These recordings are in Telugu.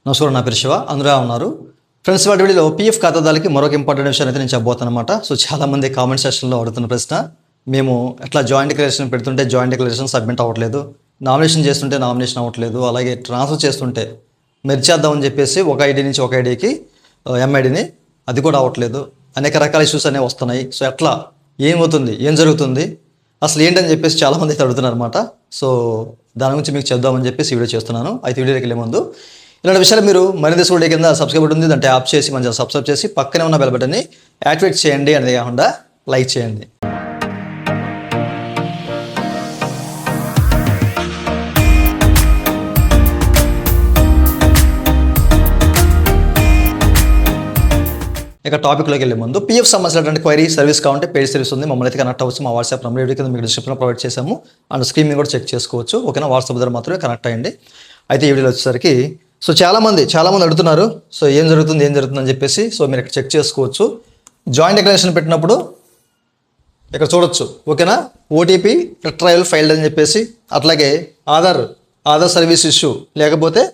నమస్కారం, నా పేరు శివ. అందరూ ఉన్నారు ఫ్రెండ్స్. వాటి వీడియోలో పీఎఫ్ ఖాతాదారులకి మరొక ఇంపార్టెంట్ విషయం అయితే నేను చెప్పబోతాను అనమాట. సో చాలామంది కామెంట్ సెక్షన్లో అడుగుతున్న ప్రశ్న, మేము ఎట్లా జాయింట్ డిక్లరేషన్ పెడుతుంటే జాయింట్ డిక్లరేషన్ సబ్మిట్ అవ్వట్లేదు, నామినేషన్ చేస్తుంటే నామినేషన్ అవ్వట్లేదు, అలాగే ట్రాన్స్ఫర్ చేస్తుంటే మెర్జ్ చేద్దామని చెప్పేసి ఒక ఐడి నుంచి ఒక ఐడికి ఎంఐడిని అది కూడా అవ్వట్లేదు, అనేక రకాల ఇష్యూస్ అనేవి వస్తున్నాయి. సో ఎట్లా ఏమవుతుంది, ఏం జరుగుతుంది, అసలు ఏంటని చెప్పేసి చాలామంది అయితే అడుగుతున్నారు అనమాట. సో దాని గురించి మీకు చెప్దామని చెప్పేసి వీడియో చేస్తున్నాను. అయితే వీడియోకి వెళ్ళే ముందు ఇలాంటి విషయాలు మీరు మరింత వీడియో కింద సబ్స్క్రైబ్ బటన్ ఉంది, దాన్ని ట్యాప్ చేసి మంచిగా సబ్స్క్రైబ్ చేసి పక్కనే ఉన్న బెల్ బటన్ని యాక్టివేట్ చేయండి, అనేది కాకుండా లైక్ చేయండి. ఇక టాపిక్లోకి వెళ్ళే ముందు పీఎఫ్ సంబంధించినటువంటి క్వైరీ సర్వీస్ కావాలంటే పెయిడ్ సర్వీస్ ఉంది, మమ్మల్ని అయితే కనెక్ట్ అవ్వచ్చు. మా వాట్సాప్ నెంబర్ వీడియో కింద మీకు డిస్క్రిప్షన్లో ప్రొవైడ్ చేసాము, అండ్ స్క్రీన్ మీద కూడా చెక్ చేసుకోవచ్చు. ఓకేనా, వాట్సాప్ ద్వారా మాత్రమే కనెక్ట్ అయ్యండి. అయితే ఈ వీడియోలో వచ్చేసరికి సో చాలామంది అడుగుతున్నారు, సో ఏం జరుగుతుంది అని చెప్పేసి. సో మీరు ఇక్కడ చెక్ చేసుకోవచ్చు. జాయింట్ డిక్లరేషన్ పెట్టినప్పుడు ఇక్కడ చూడొచ్చు. ఓకేనా, ఓటీపీ రిట్రైవల్ ఫైల్డ్ అని చెప్పేసి, అట్లాగే ఆధార్ సర్వీస్ ఇష్యూ, లేకపోతే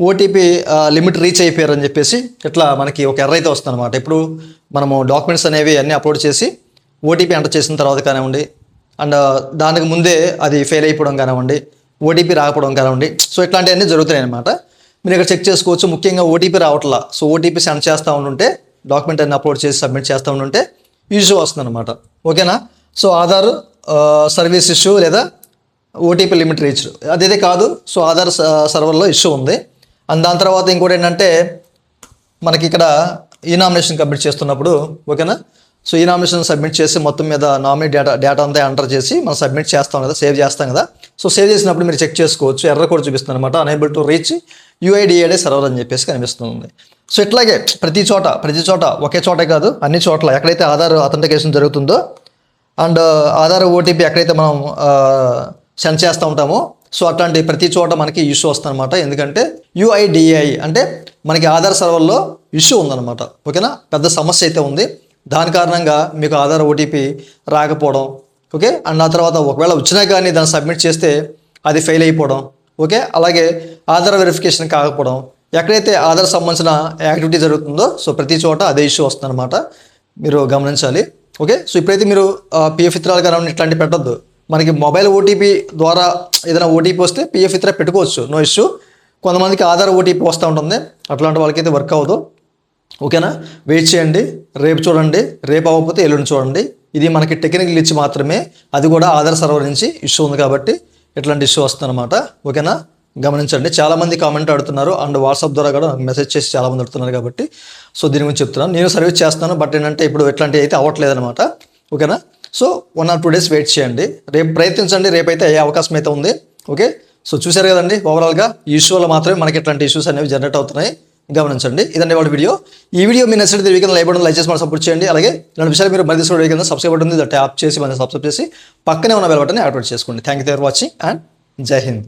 ఓటీపీ లిమిట్ రీచ్ అయిపోయారని చెప్పేసి ఇట్లా మనకి ఒక ఎర్ర అయితే వస్తుంది అనమాట. ఇప్పుడు మనము డాక్యుమెంట్స్ అనేవి అన్నీ అప్లోడ్ చేసి ఓటీపీ ఎంటర్ చేసిన తర్వాత కానివ్వండి, అండ్ దానికి ముందే అది ఫెయిల్ అయిపోవడం కానివ్వండి, ఓటీపీ రాకపోవడం కానివ్వండి, సో ఇట్లాంటివన్నీ జరుగుతున్నాయి అనమాట. మీరు ఇక్కడ చెక్ చేసుకోవచ్చు. ముఖ్యంగా ఓటీపీ రావట్లా, సో ఓటీపీ సెండ్ చేస్తూ ఉంటుంటే, డాక్యుమెంట్ అన్ని అప్లోడ్ చేసి సబ్మిట్ చేస్తూ ఉంటుంటే ఇష్యూ వస్తుంది అనమాట. ఓకేనా, సో ఆధార్ సర్వీస్ ఇష్యూ లేదా ఓటీపీ లిమిట్ రీచ్ అదేదే కాదు. సో ఆధార్ సర్వర్లో ఇష్యూ ఉంది. అండ్ దాని తర్వాత ఇంకోటి ఏంటంటే మనకి ఇక్కడ ఈ నామినేషన్ కంప్లీట్ చేస్తున్నప్పుడు, ఓకేనా, సో ఈ నామినేషన్ సబ్మిట్ చేసి మొత్తం మీద నామినీ డేటా అంతా ఎంటర్ చేసి మనం సబ్మిట్ చేస్తాం కదా, సేవ్ చేస్తాం కదా. సో సేవ్ చేసినప్పుడు మీరు చెక్ చేసుకోవచ్చు, ఎర్ర కూడా చూపిస్తుంది అనమాట, అనేబుల్ టు రీచ్ యుఐడిఏడే సర్వర్ అని చెప్పేసి కనిపిస్తుంది. సో ఇట్లాగే ప్రతి చోట ఒకే చోటే కాదు, అన్ని చోట్ల ఎక్కడైతే ఆధార్ అథెంటికేషన్ జరుగుతుందో అండ్ ఆధార్ ఓటీపీ ఎక్కడైతే మనం సెండ్ చేస్తూ ఉంటామో, సో అట్లాంటి ప్రతి చోట మనకి ఇష్యూ వస్తుంది అనమాట. ఎందుకంటే యుఐడిఐ అంటే మనకి ఆధార్ సర్వర్లో ఇష్యూ ఉందన్నమాట. ఓకేనా, పెద్ద సమస్య అయితే ఉంది. దాని కారణంగా మీకు ఆధార్ ఓటీపీ రాకపోవడం, ఓకే, అండ్ ఆ తర్వాత ఒకవేళ వచ్చినా కానీ దాన్ని సబ్మిట్ చేస్తే అది ఫెయిల్ అయిపోవడం, ఓకే, అలాగే ఆధార్ వెరిఫికేషన్ కాకపోవడం, ఎక్కడైతే ఆధార్ సంబంధించిన యాక్టివిటీ జరుగుతుందో సో ప్రతి చోట అదే ఇష్యూ వస్తుందన్నమాట, మీరు గమనించాలి. ఓకే, సో ఇప్పుడైతే మీరు పిఎఫ్ విత్డ్రాల్ కానీ ఇట్లాంటివి పెట్టొద్దు. మనకి మొబైల్ ఓటీపీ ద్వారా ఏదైనా ఓటీపీ వస్తే పిఎఫ్ విత్డ్రా పెట్టుకోవచ్చు, నో ఇష్యూ. కొంతమందికి ఆధార్ ఓటీపీ వస్తూ ఉంటుంది, అట్లాంటి వాళ్ళకైతే వర్క్ అవ్వదు. ఓకేనా, వెయిట్ చేయండి, రేపు చూడండి, రేపు అవ్వకపోతే ఎల్లుండి చూడండి. ఇది మనకి టెక్నికల్ ఇచ్చి మాత్రమే, అది కూడా ఆధార్ సర్వర్ నుంచి ఇష్యూ ఉంది కాబట్టి ఇట్లాంటి ఇష్యూ వస్తుంది అనమాట. ఓకేనా, గమనించండి. చాలామంది కామెంట్ ఆడుతున్నారు అండ్ వాట్సాప్ ద్వారా కూడా మెసేజ్ చేసి చాలామంది అడుగుతున్నారు కాబట్టి సో దీని గురించి చెప్తున్నాను. నేను సర్వీస్ చేస్తాను, బట్ ఏంటంటే ఇప్పుడు ఇట్లాంటివి అయితే అవ్వట్లేదు అనమాట. ఓకేనా, సో 1 or 2 days వెయిట్ చేయండి, రేపు ప్రయత్నించండి, రేపైతే అయ్యే అవకాశం అయితే ఉంది. ఓకే, సో చూసారు కదండి, ఓవరాల్గా ఈ ఇష్యూలో మాత్రమే మనకి ఇట్లాంటి ఇష్యూస్ అనేవి జనరేట్ అవుతున్నాయి, గమనించండి. ఇదండి వాళ్ళ వీడియో. ఈ వీడియో మీ నచ్చితే వీకెండ్ లైక్ బటన్ లైక్ చేసి మనం సపోర్ట్ చేయండి. అలాగే ఇలాంటి విషయాలు మీరు మధ్య వీడియో కింద సబ్స్క్రైబ్ బటన్ ఉంది, ట్యాప్ చేసి మనం సబ్స్క్రైబ్ చేసి పక్కనే ఉన్న బెల్ బటన్ యాక్టివేట్ చేసుకోండి. Thank you for watching and జై హింద్.